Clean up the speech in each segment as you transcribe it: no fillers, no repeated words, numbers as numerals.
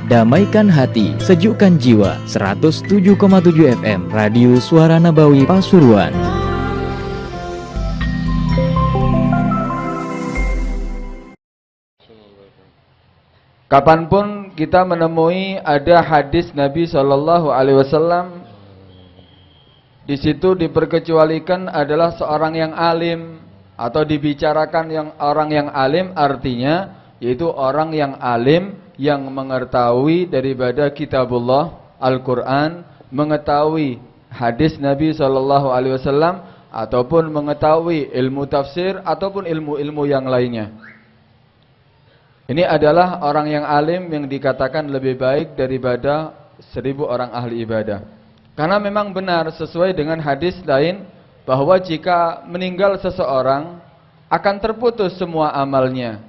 Damaikan hati, sejukkan jiwa. 107,7 FM Radio Suara Nabawi Pasuruan. Kapanpun kita menemui ada hadis Nabi SAW, di situ diperkecualikan adalah seorang yang alim, atau dibicarakan yang orang yang alim, artinya yaitu orang yang alim yang mengetahui daripada kitabullah Al-Quran, mengetahui hadis Nabi SAW, ataupun mengetahui ilmu tafsir ataupun ilmu-ilmu yang lainnya. Ini adalah orang yang alim yang dikatakan lebih baik daripada 1000 orang ahli ibadah. Karena memang benar sesuai dengan hadis lain bahwa jika meninggal seseorang akan terputus semua amalnya,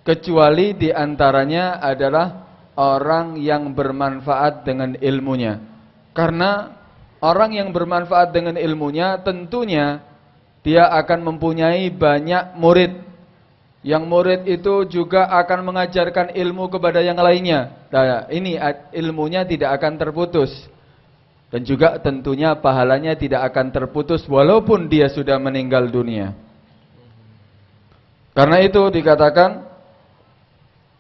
kecuali diantaranya adalah orang yang bermanfaat dengan ilmunya. Karena orang yang bermanfaat dengan ilmunya tentunya dia akan mempunyai banyak murid. Yang murid itu juga akan mengajarkan ilmu kepada yang lainnya. Nah, ini ilmunya tidak akan terputus. Dan juga tentunya pahalanya tidak akan terputus walaupun dia sudah meninggal dunia. Karena itu dikatakan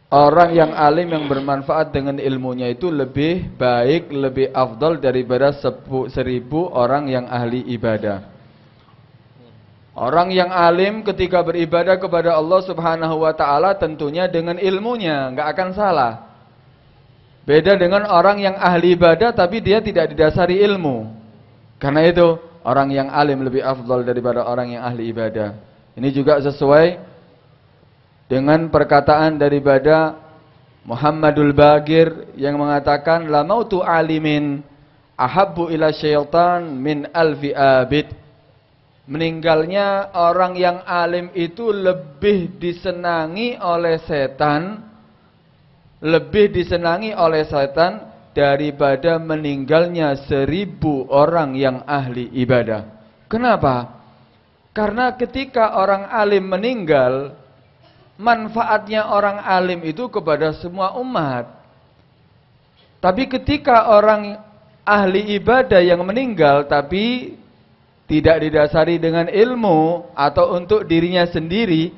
orang yang alim yang bermanfaat dengan ilmunya itu lebih baik, lebih afdal daripada 1000 orang yang ahli ibadah. Orang yang alim ketika beribadah kepada Allah Subhanahu wa taala tentunya dengan ilmunya, enggak akan salah. Beda dengan orang yang ahli ibadah tapi dia tidak didasari ilmu. Karena itu orang yang alim lebih afdal daripada orang yang ahli ibadah. Ini juga sesuai dengan perkataan daripada Muhammadul Bagir yang mengatakan la mautu alimin ahabbu ila syaitan min alfi abid. Meninggalnya orang yang alim itu lebih disenangi oleh setan, daripada meninggalnya 1000 orang yang ahli ibadah. Kenapa? Karena ketika orang alim meninggal, manfaatnya orang alim itu kepada semua umat. Tapi ketika orang ahli ibadah yang meninggal tapi tidak didasari dengan ilmu atau untuk dirinya sendiri,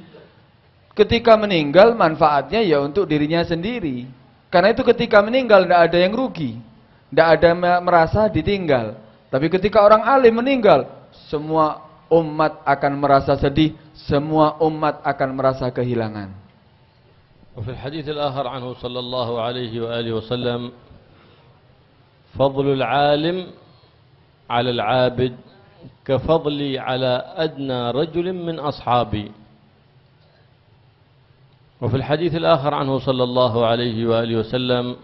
ketika meninggal manfaatnya ya untuk dirinya sendiri. Karena itu ketika meninggal tidak ada yang rugi, tidak ada merasa ditinggal. Tapi ketika orang alim meninggal, semua umat akan merasa sedih, semua umat akan merasa kehilangan. وفي الحديث الآخر عنه صلى الله عليه وآله وسلم فضل العالم على العابد كفضلي على أدنى رجل من أصحابي. وفي الحديث الآخر عنه صلى الله عليه وآله وسلم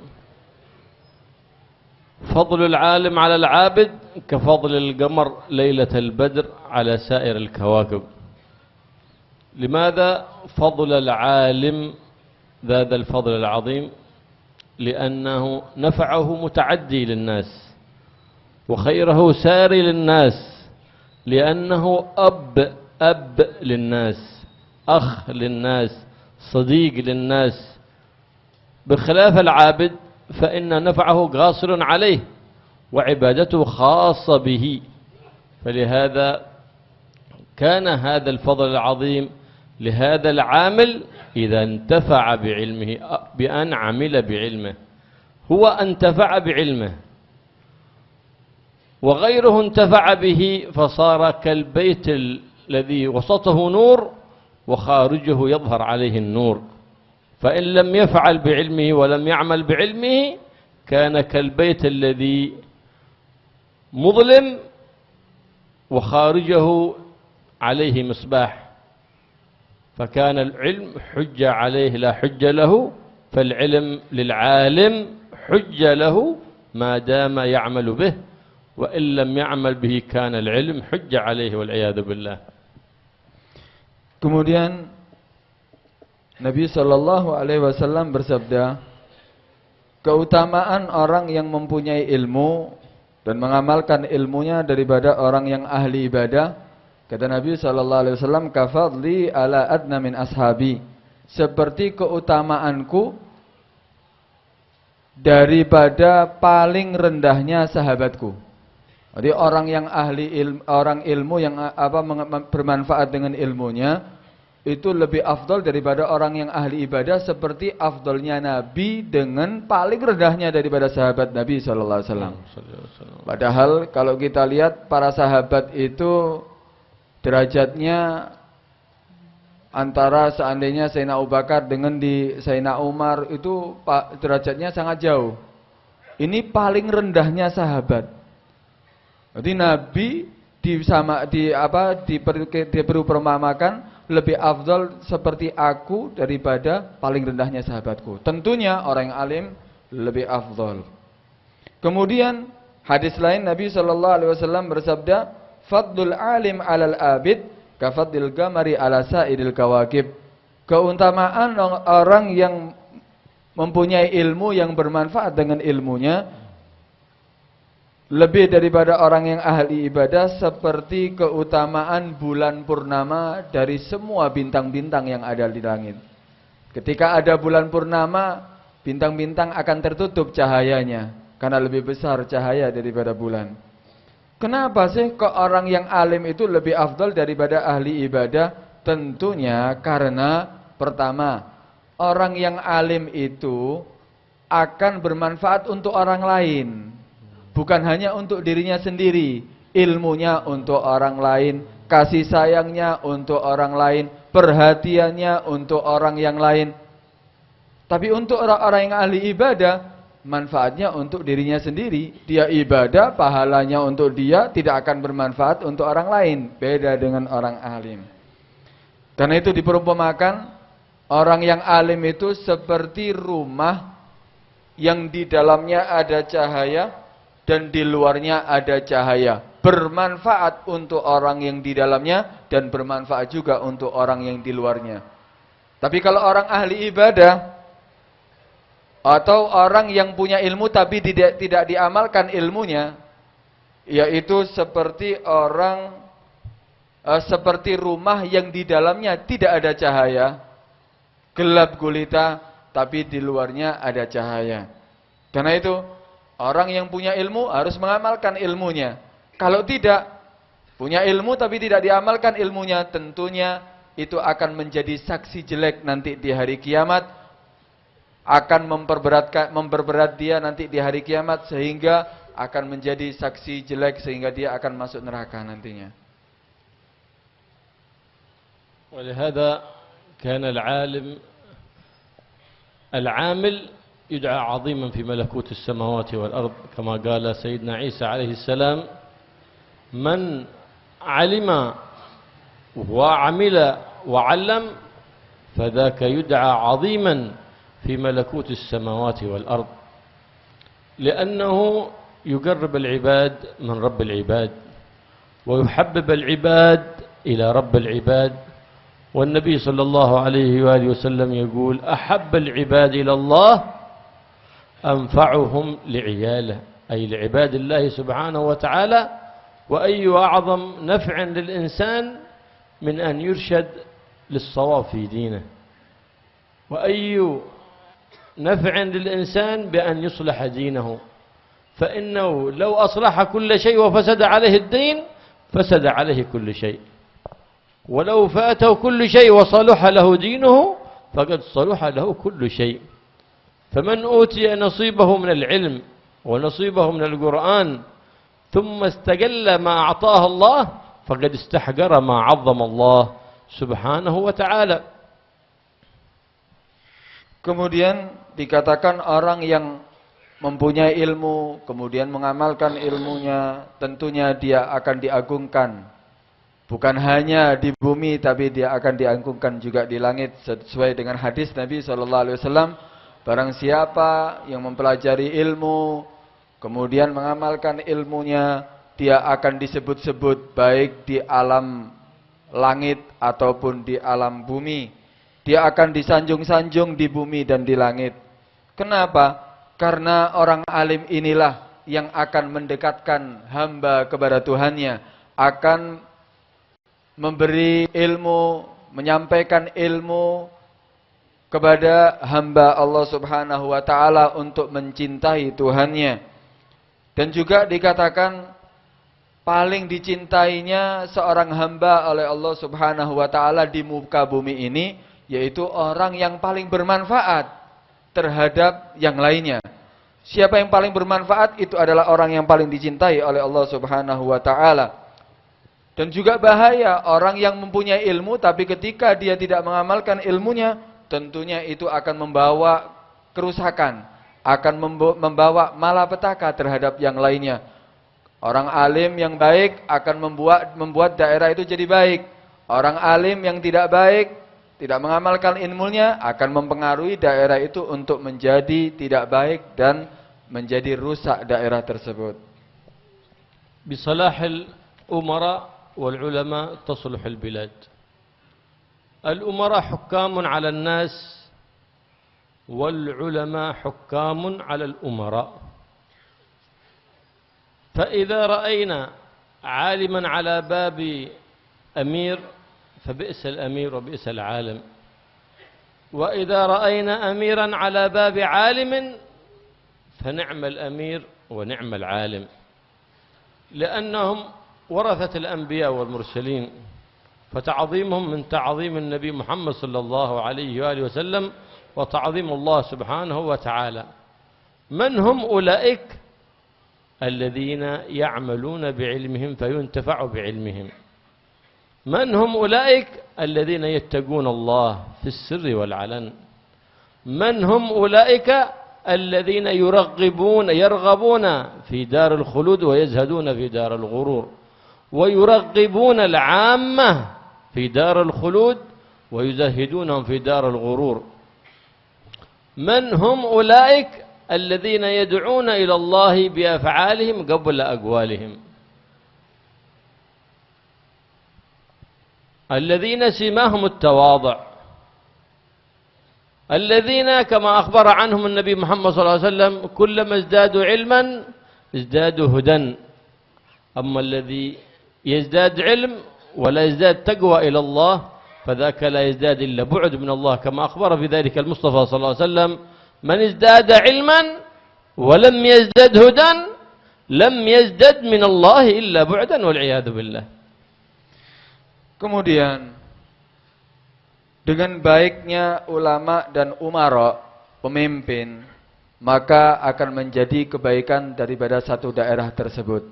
فضل العالم على العابد كفضل القمر ليلة البدر على سائر الكواكب. لماذا فضل العالم ذا الفضل العظيم؟ لأنه نفعه متعدي للناس وخيره ساري للناس، لأنه أب للناس، أخ للناس، صديق للناس، بخلاف العابد فإن نفعه قاصر عليه وعبادته خاصة به. فلهذا كان هذا الفضل العظيم لهذا العامل إذا انتفع بعلمه بأن عمل بعلمه، هو انتفع بعلمه وغيره انتفع به، فصار كالبيت الذي وسطه نور وخارجه يظهر عليه النور. فإن لم يفعل بعلمه ولم يعمل بعلمه كان كالبيت الذي مظلم وخارجه عليه مصباح. فكان العلم حجة عليه لا حجة له، فالعلم للعالم حجة له ما دام يعمل به، وإن لم يعمل به كان العلم حجة عليه والعياذ بالله. Kemudian Nabi SAW bersabda, keutamaan orang yang mempunyai ilmu dan mengamalkan ilmunya daripada orang yang ahli ibadah Kata Nabi SAW, kafadli ala adna min ashabi. Seperti keutamaanku daripada paling rendahnya sahabatku. Jadi orang yang ahli ilmu, orang ilmu yang bermanfaat dengan ilmunya itu lebih afdol daripada orang yang ahli ibadah, seperti afdolnya Nabi dengan paling rendahnya daripada sahabat Nabi SAW. Padahal kalau kita lihat para sahabat itu derajatnya antara seandainya Sayyidina Abu Bakar dengan di Sayyidina Umar itu derajatnya sangat jauh. Ini paling rendahnya sahabat. Jadi Nabi diperumpamakan lebih afdal seperti aku daripada paling rendahnya sahabatku. Tentunya orang yang alim lebih afdal. Kemudian hadis lain Nabi SAW bersabda, fadlul alim alal abid kafadlil gamari ala sa'idil kawakib. Keutamaan orang yang mempunyai ilmu yang bermanfaat dengan ilmunya lebih daripada orang yang ahli ibadah, seperti keutamaan bulan purnama dari semua bintang-bintang yang ada di langit. Ketika ada bulan purnama, bintang-bintang akan tertutup cahayanya karena lebih besar cahaya daripada bulan. Kenapa sih kok orang yang alim itu lebih afdal daripada ahli ibadah? Tentunya karena pertama, orang yang alim itu akan bermanfaat untuk orang lain. Bukan hanya untuk dirinya sendiri, ilmunya untuk orang lain, kasih sayangnya untuk orang lain, perhatiannya untuk orang yang lain. Tapi untuk orang-orang yang ahli ibadah, manfaatnya untuk dirinya sendiri. Dia ibadah, pahalanya untuk dia, tidak akan bermanfaat untuk orang lain. Beda dengan orang alim. Karena itu diperumpamakan, orang yang alim itu seperti rumah yang di dalamnya ada cahaya dan di luarnya ada cahaya, bermanfaat untuk orang yang di dalamnya dan bermanfaat juga untuk orang yang di luarnya. Tapi kalau orang ahli ibadah atau orang yang punya ilmu tapi tidak diamalkan ilmunya, yaitu seperti seperti rumah yang di dalamnya tidak ada cahaya, gelap gulita, tapi di luarnya ada cahaya. Karena itu orang yang punya ilmu harus mengamalkan ilmunya. Kalau tidak, punya ilmu tapi tidak diamalkan ilmunya, tentunya itu akan menjadi saksi jelek nanti di hari kiamat. Akan memperberat dia nanti di hari kiamat, sehingga akan menjadi saksi jelek, sehingga dia akan masuk neraka nantinya. ولهذا كان العامل يدعى عظيما في ملكوت السماوات والأرض كما قال سيدنا عيسى عليه السلام من علم وعمل وعلم فذاك يدعى عظيما في ملكوت السماوات والأرض لأنه يقرب العباد من رب العباد ويحبب العباد إلى رب العباد. والنبي صلى الله عليه وآله وسلم يقول أحب العباد إلى الله أنفعهم لعياله، أي لعباد الله سبحانه وتعالى. وأي أعظم نفع للإنسان من أن يرشد للصواب في دينه، وأي نفع للإنسان بأن يصلح دينه، فإنه لو أصلح كل شيء وفسد عليه الدين فسد عليه كل شيء، ولو فاته كل شيء وصلح له دينه فقد صلح له كل شيء. فمن أوتي نصيبه من العلم ونصيبه من القرآن ثم استقل ما أعطاه الله فقد استحقر ما عظم الله سبحانه وتعالى. Kemudian dikatakan orang yang mempunyai ilmu kemudian mengamalkan ilmunya, tentunya dia akan diagungkan. Bukan hanya di bumi, tapi dia akan diagungkan juga di langit, sesuai dengan hadis Nabi SAW. Barang siapa yang mempelajari ilmu, kemudian mengamalkan ilmunya, dia akan disebut-sebut baik di alam langit ataupun di alam bumi. Dia akan disanjung-sanjung di bumi dan di langit. Kenapa? Karena orang alim inilah yang akan mendekatkan hamba kepada Tuhannya, akan memberi ilmu, menyampaikan ilmu kepada hamba Allah Subhanahu wa taala untuk mencintai Tuhannya. Dan juga dikatakan paling dicintainya seorang hamba oleh Allah Subhanahu wa taala di muka bumi ini yaitu orang yang paling bermanfaat terhadap yang lainnya. Siapa yang paling bermanfaat itu adalah orang yang paling dicintai oleh Allah Subhanahu wa taala. Dan juga bahaya orang yang mempunyai ilmu tapi ketika dia tidak mengamalkan ilmunya, tentunya itu akan membawa kerusakan, akan membawa malapetaka terhadap yang lainnya. Orang alim yang baik akan membuat daerah itu jadi baik. Orang alim yang tidak baik, tidak mengamalkan ilmunya, akan mempengaruhi daerah itu untuk menjadi tidak baik dan menjadi rusak daerah tersebut. Bisalahil umara wal ulama tasluhul bilad. Al umara hukamun 'ala an-nas wal ulama hukamun 'ala al umara. فإذا رأينا عالما على باب أمير فبئس الأمير وبئس العالم، وإذا رأينا أميرا على باب عالم فنعم الأمير ونعم العالم، لأنهم ورثة الأنبياء والمرسلين، فتعظيمهم من تعظيم النبي محمد صلى الله عليه وآله وسلم وتعظيم الله سبحانه وتعالى. من هم أولئك؟ الذين يعملون بعلمهم فينتفع بعلمهم. من هم أولئك؟ الذين يتقون الله في السر والعلن. من هم أولئك؟ الذين يرغبون في دار الخلود ويزهدون في دار الغرور، ويرغبون العامة في دار الخلود ويزهدونهم في دار الغرور. من هم أولئك؟ الذين يدعون إلى الله بأفعالهم قبل أقوالهم، الذين سماهم التواضع، الذين كما أخبر عنهم النبي محمد صلى الله عليه وسلم كلما ازدادوا علما ازدادوا هدى. أما الذي يزداد علم ولا يزداد تقوى إلى الله فذاك لا يزداد إلا بعد من الله، كما أخبر في ذلك المصطفى صلى الله عليه وسلم من ازداد علما ولم يزدد هدى لم يزدد من الله إلا بعدا والعياذ بالله. Kemudian dengan baiknya ulama dan umara, pemimpin, maka akan menjadi kebaikan daripada satu daerah tersebut.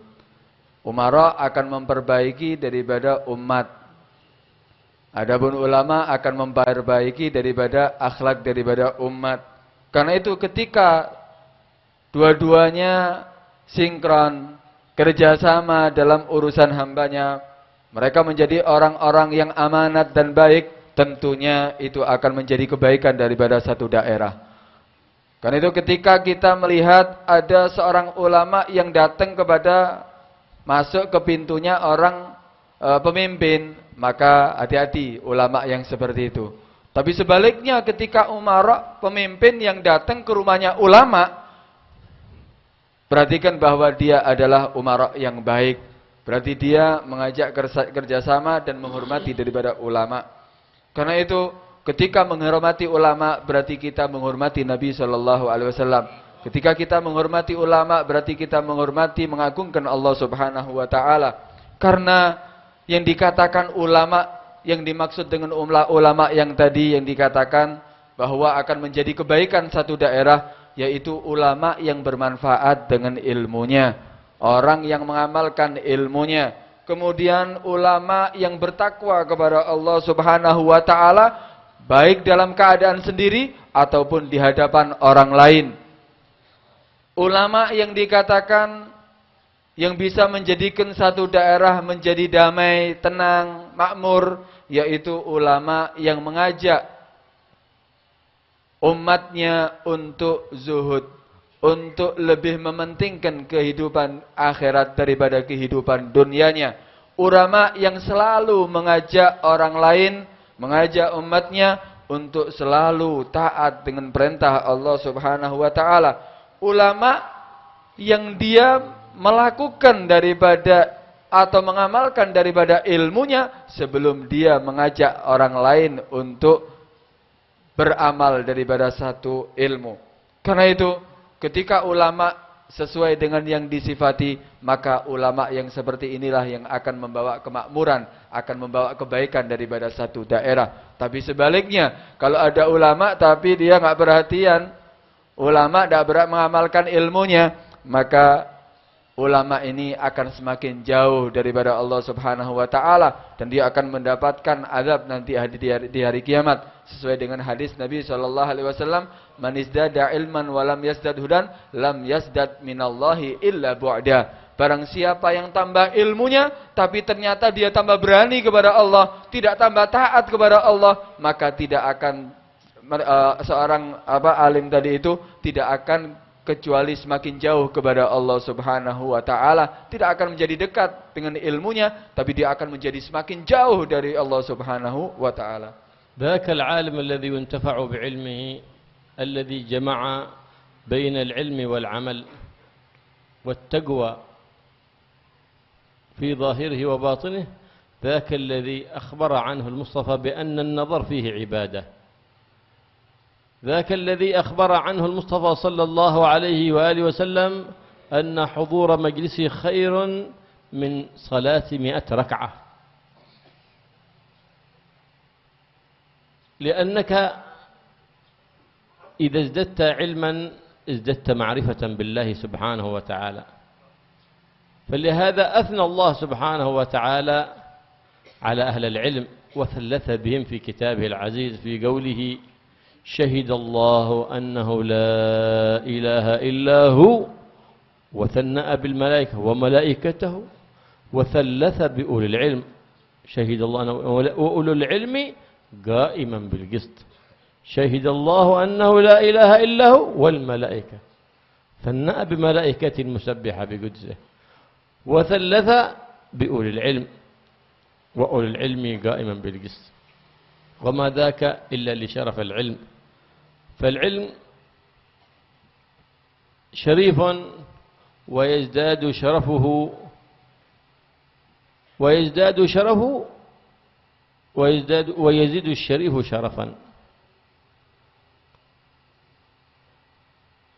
Umara akan memperbaiki daripada umat. Adapun ulama akan memperbaiki daripada akhlak daripada umat. Karena itu ketika dua-duanya sinkron, kerjasama dalam urusan hambanya, mereka menjadi orang-orang yang amanat dan baik, tentunya itu akan menjadi kebaikan daripada satu daerah. Karena itu ketika kita melihat ada seorang ulama yang datang masuk ke pintunya orang pemimpin, maka hati-hati ulama yang seperti itu. Tapi sebaliknya ketika umara, pemimpin yang datang ke rumahnya ulama, perhatikan bahwa dia adalah umara yang baik. Berarti dia mengajak kerjasama dan menghormati daripada ulama. Karena itu ketika menghormati ulama berarti kita menghormati Nabi SAW. Ketika kita menghormati ulama berarti kita menghormati, mengagungkan Allah Subhanahu wa taala. Karena yang dikatakan ulama, yang dimaksud dengan ulama yang tadi yang dikatakan bahwa akan menjadi kebaikan satu daerah, yaitu ulama yang bermanfaat dengan ilmunya, orang yang mengamalkan ilmunya. Kemudian ulama yang bertakwa kepada Allah Subhanahu wa taala, baik dalam keadaan sendiri ataupun di hadapan orang lain. Ulama yang dikatakan yang bisa menjadikan satu daerah menjadi damai, tenang, makmur, yaitu ulama yang mengajak umatnya untuk zuhud, untuk lebih mementingkan kehidupan akhirat daripada kehidupan dunianya. Ulama yang selalu mengajak orang lain, mengajak umatnya untuk selalu taat dengan perintah Allah Subhanahu wa taala. Ulama yang dia melakukan daripada atau mengamalkan daripada ilmunya sebelum dia mengajak orang lain untuk beramal daripada satu ilmu. Karena itu, ketika ulama sesuai dengan yang disifati, maka ulama yang seperti inilah yang akan membawa kemakmuran, akan membawa kebaikan daripada satu daerah. Tapi sebaliknya, kalau ada ulama tapi dia nggak perhatian, ulama tidak berat mengamalkan ilmunya, maka ulama ini akan semakin jauh daripada Allah Subhanahu wa taala dan dia akan mendapatkan azab nanti di hari kiamat. Sesuai dengan hadis Nabi sallallahu alaihi wasallam, "Man izdada ilman wa lam yazdad hudan, lam yazdad minallahi illa bu'da." Barang siapa yang tambah ilmunya tapi ternyata dia tambah berani kepada Allah, tidak tambah taat kepada Allah, maka tidak akan seorang alim tadi itu tidak akan kecuali semakin jauh kepada Allah Subhanahu wa taala, tidak akan menjadi dekat dengan ilmunya, tapi dia akan menjadi semakin jauh dari Allah Subhanahu wa taala. ذاك العالم الذي ينتفع بعلمه الذي جمع بين العلم والعمل والتقوى في ظاهره وباطنه، ذاك الذي أخبر عنه المصطفى بأن النظر فيه عبادة، ذاك الذي أخبر عنه المصطفى صلى الله عليه وآله وسلم أن حضور مجلسه خير من صلاة 100 ركعة. لأنك إذا ازددت علما ازددت معرفة بالله سبحانه وتعالى، فلهذا أثنى الله سبحانه وتعالى على أهل العلم وثلث بهم في كتابه العزيز في قوله: شهد الله أنه لا إله إلا هو وثنأ بالملائكة وملائكته وثلث بأولي العلم. شهد الله أنه وأولو العلم قائما بالقسط. شهد الله أنه لا إله إلا هو والملائكة، ثنأ بملائكة مسبحة بقدسه، وثلث بأولي العلم وأولي العلم قائما بالقسط. وما ذاك إلا لشرف العلم. فالعلم شريف ويزداد شرفه ويزيد الشريف شرفا،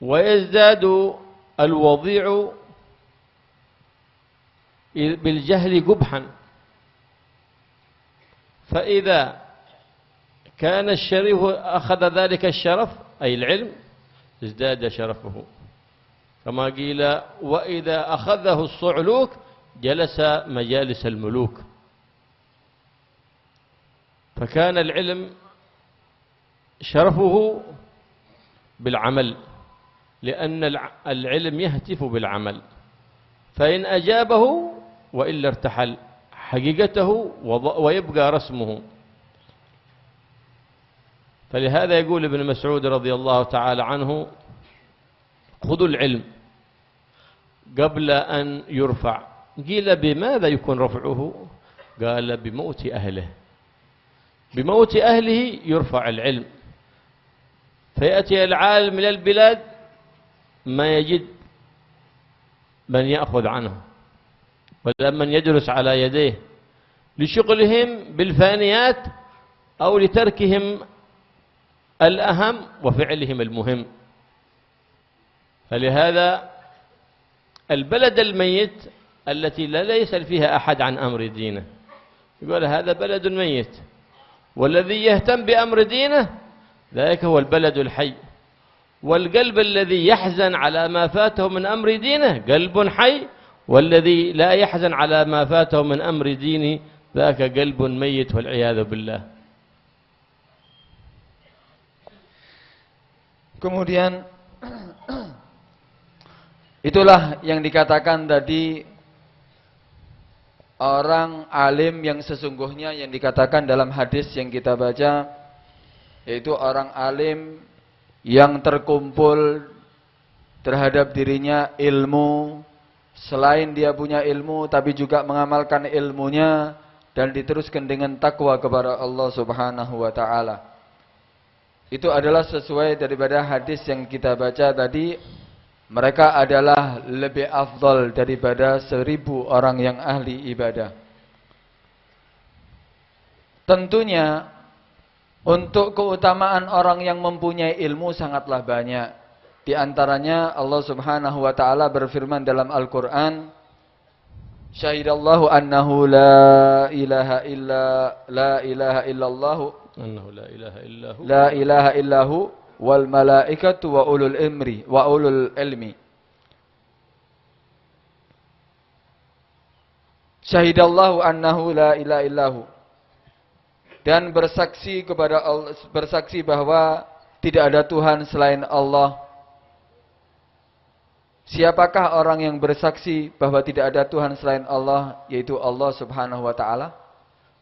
ويزداد الوضيع بالجهل قبحا. فإذا كان الشريف أخذ ذلك الشرف أي العلم ازداد شرفه، كما قيل: وإذا أخذه الصعلوك جلس مجالس الملوك. فكان العلم شرفه بالعمل، لأن العلم يهتف بالعمل، فإن أجابه وإلا ارتحل حقيقته ويبقى رسمه. فلهذا يقول ابن مسعود رضي الله تعالى عنه: خذوا العلم قبل أن يرفع. قيل: بماذا يكون رفعه؟ قال: بموت أهله. بموت أهله يرفع العلم، فيأتي العالم إلى البلاد ما يجد من يأخذ عنه ولا من يدرس على يديه، لشغلهم بالفانيات أو لتركهم الأهم وفعلهم المهم. فلهذا البلد الميت التي لا يسأل فيها أحد عن أمر دينه، يقول هذا بلد ميت، والذي يهتم بأمر دينه ذلك هو البلد الحي. والقلب الذي يحزن على ما فاته من أمر دينه قلب حي، والذي لا يحزن على ما فاته من أمر دينه ذاك قلب ميت والعياذ بالله. Kemudian itulah yang dikatakan tadi orang alim yang sesungguhnya, yang dikatakan dalam hadis yang kita baca, yaitu orang alim yang terkumpul terhadap dirinya ilmu, selain dia punya ilmu tapi juga mengamalkan ilmunya dan diteruskan dengan takwa kepada Allah Subhanahu wa taala. Itu adalah sesuai daripada hadis yang kita baca tadi, mereka adalah lebih afdal daripada 1000 orang yang ahli ibadah. Tentunya untuk keutamaan orang yang mempunyai ilmu sangatlah banyak. Di antaranya Allah Subhanahu wa taala berfirman dalam Al-Qur'an, "Syahidallahu annahu la ilaha illallah أنه لا إله إلا هو la ilaha illahu wal malaikatu wa ulul ilmi." Syahidallahu annahu la ilaha illahu, dan bersaksi kepada Allah, bersaksi bahwa tidak ada Tuhan selain Allah. Siapakah orang yang bersaksi bahwa tidak ada Tuhan selain Allah? Yaitu Allah Subhanahu wa taala.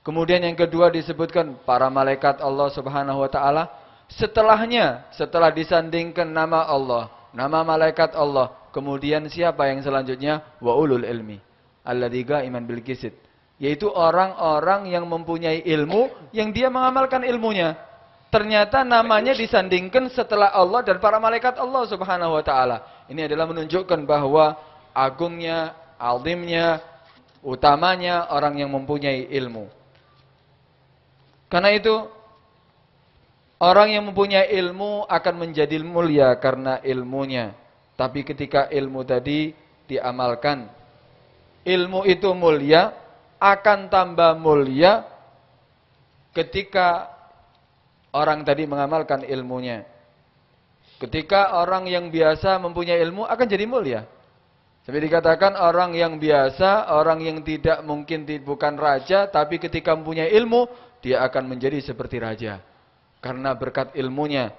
Kemudian yang kedua disebutkan para malaikat Allah Subhanahu wa taala. Setelahnya, setelah disandingkan nama Allah, nama malaikat Allah, kemudian siapa yang selanjutnya? Wa ulul ilmi alladzi qa'iman bil qist, yaitu orang-orang yang mempunyai ilmu yang dia mengamalkan ilmunya. Ternyata namanya disandingkan setelah Allah dan para malaikat Allah Subhanahu wa taala. Ini adalah menunjukkan bahwa agungnya, azimnya, utamanya orang yang mempunyai ilmu. Karena itu orang yang mempunyai ilmu akan menjadi mulia karena ilmunya. Tapi ketika ilmu tadi diamalkan, ilmu itu mulia, akan tambah mulia ketika orang tadi mengamalkan ilmunya. Ketika orang yang biasa mempunyai ilmu akan jadi mulia. Seperti dikatakan orang yang biasa, orang yang tidak mungkin bukan raja, tapi ketika mempunyai ilmu, dia akan menjadi seperti raja. Karena berkat ilmunya.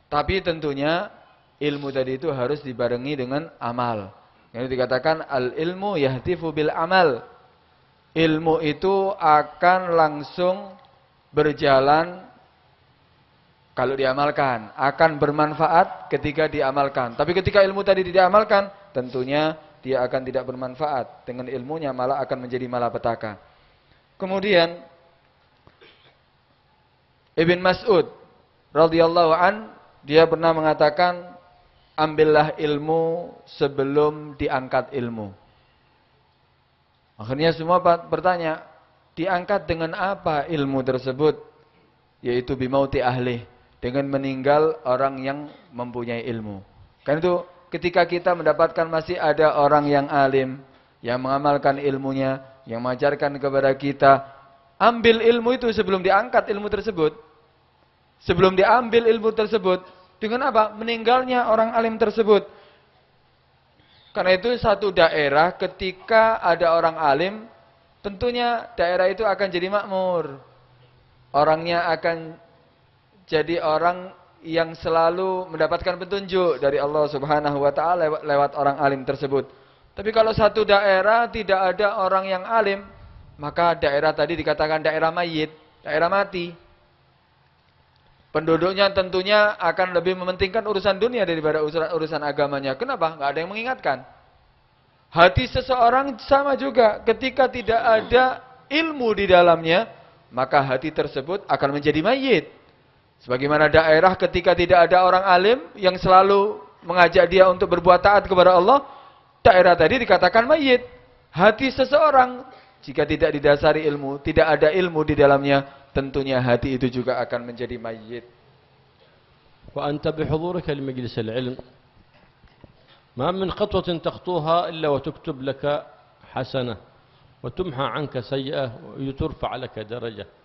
Tapi tentunya ilmu tadi itu harus dibarengi dengan amal. Yang dikatakan al-ilmu yahtifu bil amal. Ilmu itu akan langsung berjalan kalau diamalkan, akan bermanfaat ketika diamalkan. Tapi ketika ilmu tadi tidak diamalkan, tentunya dia akan tidak bermanfaat. Dengan ilmunya malah akan menjadi malapetaka. Kemudian Ibn Mas'ud radhiyallahu an, dia pernah mengatakan, ambillah ilmu sebelum diangkat ilmu. Akhirnya semua bertanya, diangkat dengan apa ilmu tersebut? Yaitu bimauti ahli, dengan meninggal orang yang mempunyai ilmu. Karena itu ketika kita mendapatkan masih ada orang yang alim, yang mengamalkan ilmunya, yang mengajarkan kepada kita, ambil ilmu itu sebelum diangkat ilmu tersebut. Sebelum diambil ilmu tersebut. Dengan apa? Meninggalnya orang alim tersebut. Karena itu satu daerah ketika ada orang alim, tentunya daerah itu akan jadi makmur. Orangnya akan jadi orang yang selalu mendapatkan petunjuk dari Allah Subhanahu wa taala lewat orang alim tersebut. Tapi kalau satu daerah tidak ada orang yang alim, maka daerah tadi dikatakan daerah mayit, daerah mati. Penduduknya tentunya akan lebih mementingkan urusan dunia daripada urusan agamanya. Kenapa? Nggak ada yang mengingatkan. Hati seseorang sama juga, ketika tidak ada ilmu di dalamnya, maka hati tersebut akan menjadi mayit. Sebagaimana daerah ketika tidak ada orang alim yang selalu mengajak dia untuk berbuat taat kepada Allah, daerah tadi dikatakan mayit. Hati seseorang jika tidak didasari ilmu, tidak ada ilmu di dalamnya, tentunya hati itu juga akan menjadi mayit. Wa anta bihudurika li majlis al-ilm, ma min khatwatin takhtuha illa wa tuktub laka hasanah wa tumha anka sayyi'ah wa turfa' laka darajah.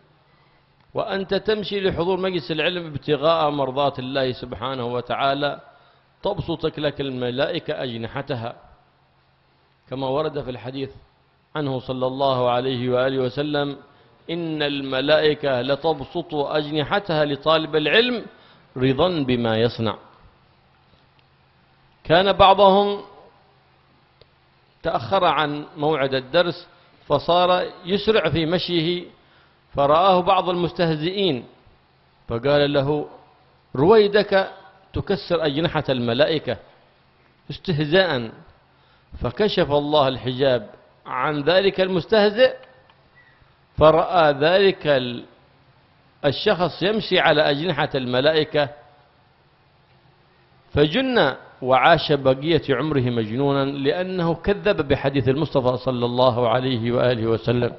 وأنت تمشي لحضور مجلس العلم ابتغاء مرضات الله سبحانه وتعالى تبسطك لك الملائكة أجنحتها كما ورد في الحديث عنه صلى الله عليه وآله وسلم إن الملائكة لتبسط أجنحتها لطالب العلم رضا بما يصنع. كان بعضهم تأخر عن موعد الدرس فصار يسرع في مشيه، فرآه بعض المستهزئين فقال له رويدك تكسر أجنحة الملائكة استهزاء، فكشف الله الحجاب عن ذلك المستهزئ فرأى ذلك الشخص يمشي على أجنحة الملائكة فجن وعاش بقية عمره مجنونا لأنه كذب بحديث المصطفى صلى الله عليه وآله وسلم.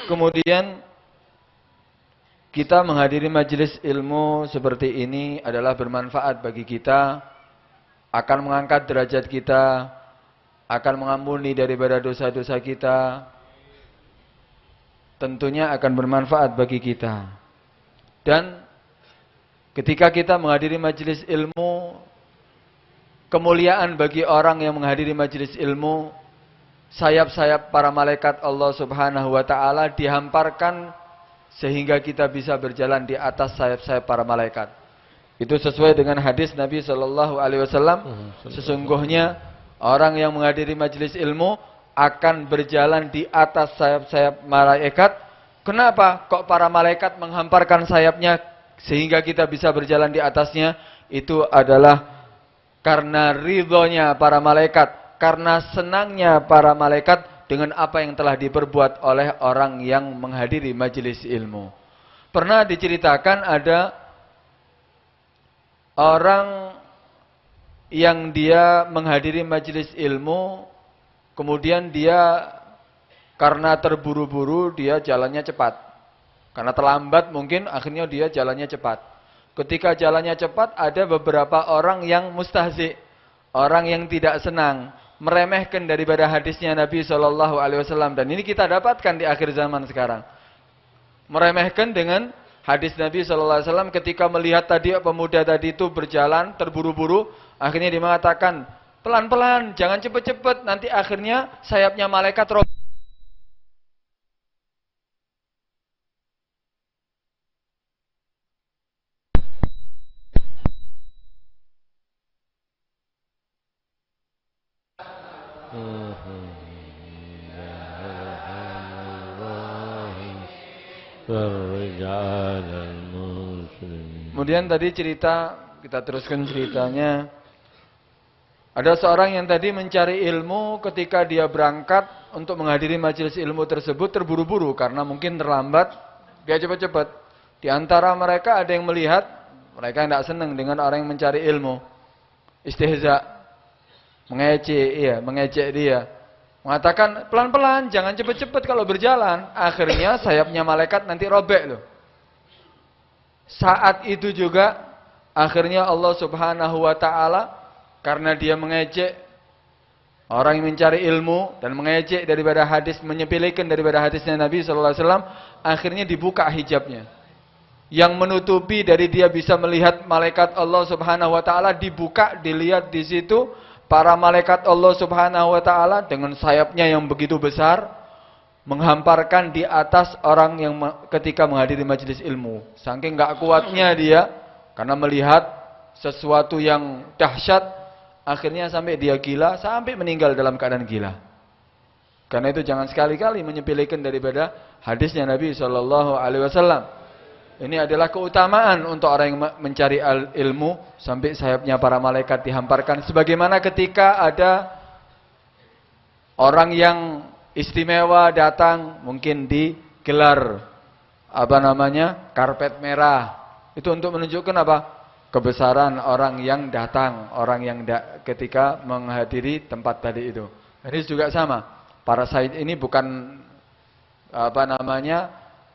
Kemudian kita menghadiri majelis ilmu seperti ini adalah bermanfaat bagi kita, akan mengangkat derajat kita, akan mengampuni daripada dosa-dosa kita, tentunya akan bermanfaat bagi kita. Dan ketika kita menghadiri majelis ilmu, kemuliaan bagi orang yang menghadiri majelis ilmu, sayap-sayap para malaikat Allah Subhanahu wa taala dihamparkan sehingga kita bisa berjalan di atas sayap-sayap para malaikat. Itu sesuai dengan hadis Nabi sallallahu alaihi wasallam, sesungguhnya orang yang menghadiri majelis ilmu akan berjalan di atas sayap-sayap malaikat. Kenapa kok para malaikat menghamparkan sayapnya sehingga kita bisa berjalan di atasnya? Itu adalah karena ridhonya para malaikat, karena senangnya para malaikat dengan apa yang telah diperbuat oleh orang yang menghadiri majelis ilmu. Pernah diceritakan ada orang yang dia menghadiri majelis ilmu, kemudian dia karena terburu-buru dia jalannya cepat. Karena terlambat mungkin akhirnya dia jalannya cepat. Ketika jalannya cepat ada beberapa orang yang mustahzi, orang yang tidak senang, meremehkan daripada hadisnya Nabi sallallahu alaihi wasallam, dan ini kita dapatkan di akhir zaman sekarang. Meremehkan dengan hadis Nabi sallallahu alaihi wasallam ketika melihat tadi pemuda tadi itu berjalan terburu-buru, akhirnya dia mengatakan, "Pelan-pelan, jangan cepat-cepat, nanti akhirnya sayapnya malaikat robek." Kemudian tadi cerita, kita teruskan ceritanya. Ada seorang yang tadi mencari ilmu, ketika dia berangkat untuk menghadiri majelis ilmu tersebut terburu-buru karena mungkin terlambat, dia cepat-cepat. Di antara mereka ada yang melihat, mereka tidak senang dengan orang yang mencari ilmu. Istihza, mengejek dia. Mengatakan, pelan-pelan, jangan cepat-cepat kalau berjalan. Akhirnya sayapnya malaikat nanti robek loh. Saat itu juga, akhirnya Allah Subhanahu wa ta'ala, karena dia mengejek orang yang mencari ilmu, dan mengejek daripada hadis, menyepelekan daripada hadisnya Nabi SAW, akhirnya dibuka hijabnya. Yang menutupi dari dia bisa melihat malaikat Allah Subhanahu wa ta'ala, dibuka, dilihat di situ, para malaikat Allah Subhanahu wa ta'ala dengan sayapnya yang begitu besar menghamparkan di atas orang yang ketika menghadiri majelis ilmu. Saking enggak kuatnya dia karena melihat sesuatu yang dahsyat, akhirnya sampai dia gila, sampai meninggal dalam keadaan gila. Karena itu jangan sekali-kali menyepelekan daripada hadisnya Nabi sallallahu alaihi wasallam. Ini adalah keutamaan untuk orang yang mencari ilmu sampai sayapnya para malaikat dihamparkan. Sebagaimana ketika ada orang yang istimewa datang, mungkin digelar karpet merah. Itu untuk menunjukkan apa? Kebesaran orang yang datang, orang yang ketika menghadiri tempat tadi itu. Ini juga sama. Para sayyid ini bukan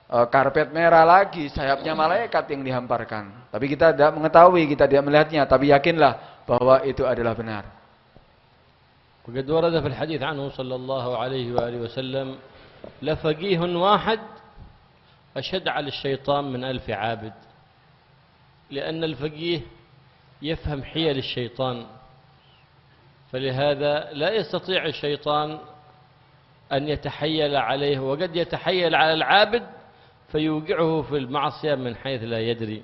karpet merah lagi, sayapnya malaikat yang dihamparkan. Tapi kita tidak mengetahui, kita tidak melihatnya, tapi yakinlah bahwa itu adalah benar. وقد ورد في الحديث عنه صلى الله عليه وآله وسلم: لفقيه واحد أشد على الشيطان من 1000 عابد. لأن الفقيه يفهم حيل الشيطان، فلهذا لا يستطيع الشيطان أن يتحيل عليه، وقد يتحيل على العابد فيوقعه في المعصية من حيث لا يدري،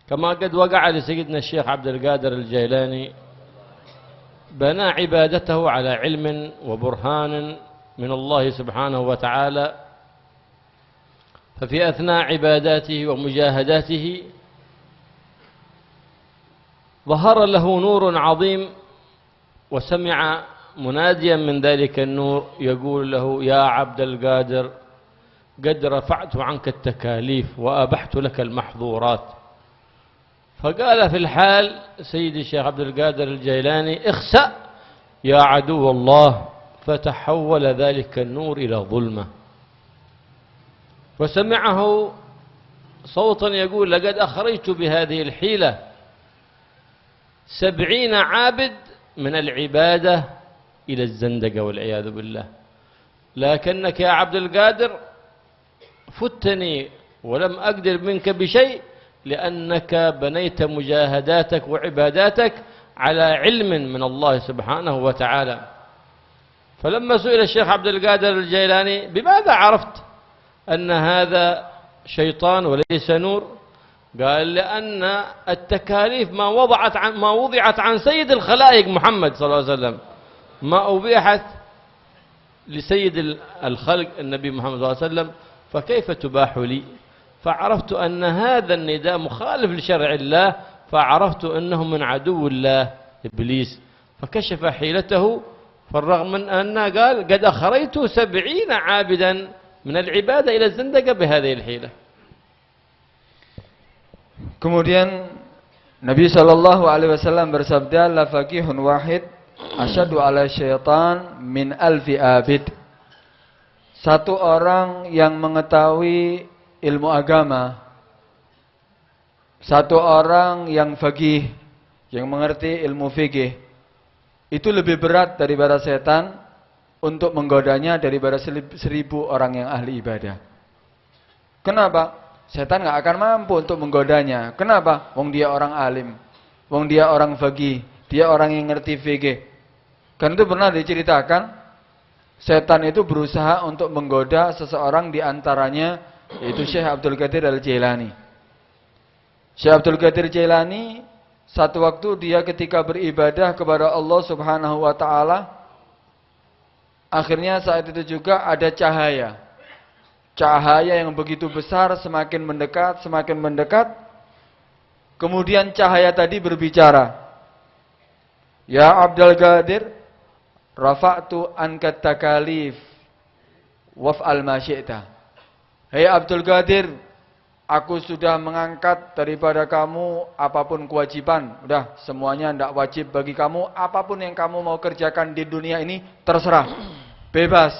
كما قد وقع لسيدنا الشيخ عبد القادر الجيلاني، بنى عبادته على علم وبرهان من الله سبحانه وتعالى، ففي أثناء عباداته ومجاهداته ظهر له نور عظيم، وسمع مناديا من ذلك النور يقول له: يا عبد القادر، قد رفعت عنك التكاليف وأبحت لك المحظورات. فقال في الحال سيدي الشيخ عبد القادر الجيلاني: اخسأ يا عدو الله. فتحول ذلك النور إلى ظلمة. وسمعه صوتا يقول: لقد أخرجت بهذه الحيلة 70 عابد من العبادة إلى الزندقة والعياذ بالله، لكنك يا عبد القادر فتني ولم أقدر منك بشيء، لأنك بنيت مجاهداتك وعباداتك على علم من الله سبحانه وتعالى. فلما سئل الشيخ عبد القادر الجيلاني: بماذا عرفت أن هذا شيطان وليس نور؟ قال: لأن التكاليف ما وضعت عن سيد الخلائق محمد صلى الله عليه وسلم، ما أبيحت لسيد الخلق النبي محمد صلى الله عليه وسلم، فكيف تباح لي؟ فعرفت أن هذا النداء مخالف لشرع الله، فعرفت أنه من عدو الله إبليس، فكشف حيلته. فالرغم من أنه قال: قد أخرجت 70 عابدا من العبادة إلى الزندقة بهذه الحيلة. Kemudian Nabi Shallallahu Alaihi Wasallam bersabda: la faqihun wahid asyadu ala syaitan min alfi abid. Satu orang yang mengetahui ilmu agama, satu orang yang faqih, yang mengerti ilmu fikih, itu lebih berat daripada setan untuk menggodanya daripada 1000 orang yang ahli ibadah. Kenapa? Setan nggak akan mampu untuk menggodanya. Kenapa? Wong dia orang alim, wong dia orang faqih, dia orang yang ngerti fikih. Kan itu pernah diceritakan, setan itu berusaha untuk menggoda seseorang, di antaranya yaitu Syekh Abdul Qadir Al-Jailani. Syekh Abdul Qadir Jailani, satu waktu dia ketika beribadah kepada Allah Subhanahu wa taala, akhirnya saat itu juga ada cahaya. Cahaya yang begitu besar, semakin mendekat. Kemudian cahaya tadi berbicara, "Ya Abdul Qadir, rafa'tu anka takalif waf'al ma syi'ta." Hei Abdul Qadir, aku sudah mengangkat daripada kamu apapun kewajiban. Udah, semuanya tidak wajib bagi kamu. Apapun yang kamu mau kerjakan di dunia ini, terserah. Bebas.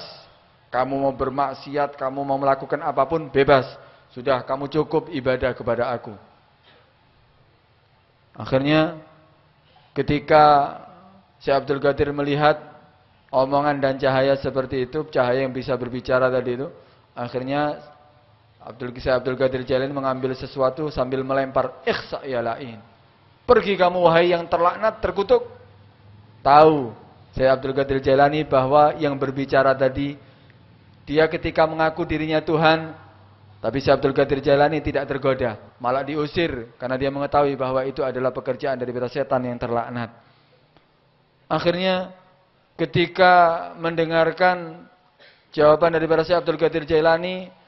Kamu mau bermaksiat, kamu mau melakukan apapun, bebas. Sudah, kamu cukup ibadah kepada aku. Akhirnya, ketika Syekh Abdul Qadir melihat omongan dan cahaya seperti itu, cahaya yang bisa berbicara tadi itu, akhirnya Syekh Abdul Qadir Jailani mengambil sesuatu sambil melempar, "Ikhsa ya la'in. Pergi kamu wahai yang terlaknat, terkutuk." Tahu Syekh Abdul Qadir Jailani bahwa yang berbicara tadi, dia ketika mengaku dirinya Tuhan, tapi Syekh Abdul Qadir Jailani tidak tergoda, malah diusir karena dia mengetahui bahwa itu adalah pekerjaan daripada setan yang terlaknat. Akhirnya ketika mendengarkan jawaban daripada Syekh Abdul Qadir Jailani,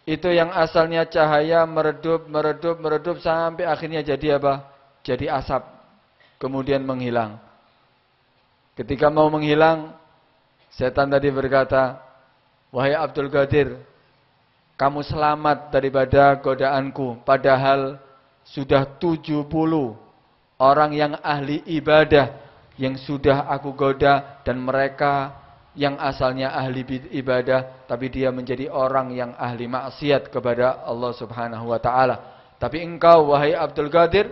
itu yang asalnya cahaya meredup sampai akhirnya jadi apa? Jadi asap, kemudian menghilang. Ketika mau menghilang, setan tadi berkata, "Wahai Abdul Qadir, kamu selamat daripada godaanku, padahal sudah 70 orang yang ahli ibadah yang sudah aku goda, dan mereka yang asalnya ahli ibadah, tapi dia menjadi orang yang ahli maksiat kepada Allah Subhanahu wa taala. Tapi engkau wahai Abdul Qadir,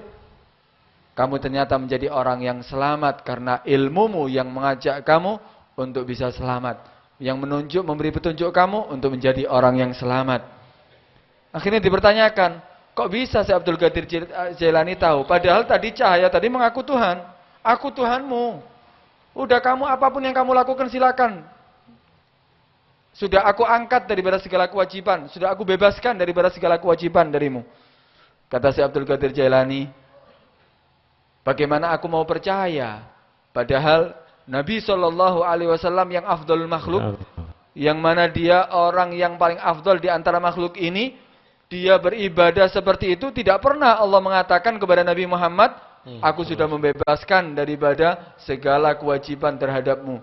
kamu ternyata menjadi orang yang selamat karena ilmumu yang mengajak kamu untuk bisa selamat, yang memberi petunjuk kamu untuk menjadi orang yang selamat." Akhirnya dipertanyakan, kok bisa Syekh Abdul Qadir Jailani tahu? Padahal tadi cahaya tadi mengaku Tuhan. Aku Tuhanmu. Udah, kamu apapun yang kamu lakukan silakan. Sudah aku angkat daripada segala kewajiban. Sudah aku bebaskan daripada segala kewajiban darimu. Kata Syekh Abdul Qadir Jailani, bagaimana aku mau percaya? Padahal Nabi SAW yang afdalul makhluk, yang mana dia orang yang paling afdal di antara makhluk ini, dia beribadah seperti itu. Tidak pernah Allah mengatakan kepada Nabi Muhammad, "Aku sudah membebaskan daripada segala kewajiban terhadapmu."